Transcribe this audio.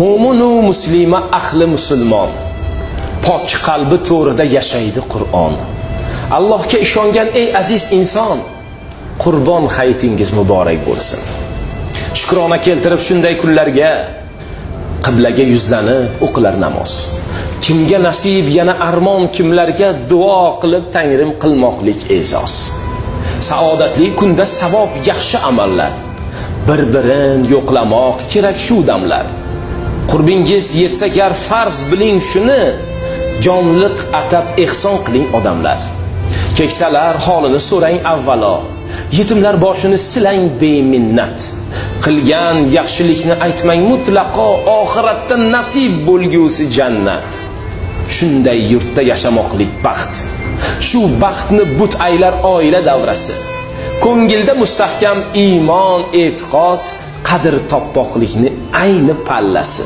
Mo'minu muslima ahli musulmon, pok qalbi to'rida yashaydi Qur'on. Allohga ishongan ey aziz inson, Qurbon hayitingiz muborak bo'lsin. Shukrona keltirib shunday kunlarga qiblaga yuzlanib o'qilar namoz. Kimga nasib yana armon, kimlarga duo qilib Tangrim qilmoqlik e'zoz. Saodatli kunda savob yaxshi amallar, bir-birin yo'qlamoq kerak shu damlar. Qurbingiz yetsa gar farz biling shuni, jonliq atab ehson qiling odamlar. Keksalar holini so'rang avvalo, yetimlar boshini silang beminnat. Qilgan yaxshilikni aytmang mutlaqo, oxiratda nasib bo'lgusi jannat. Shunday yurtda yashamoqlik baxt, shu baxtni but aylar oila davrasi. Ko'ngilda mustahkam iymon, e'tiqod, qadr topmoqlikni ayni pallasi.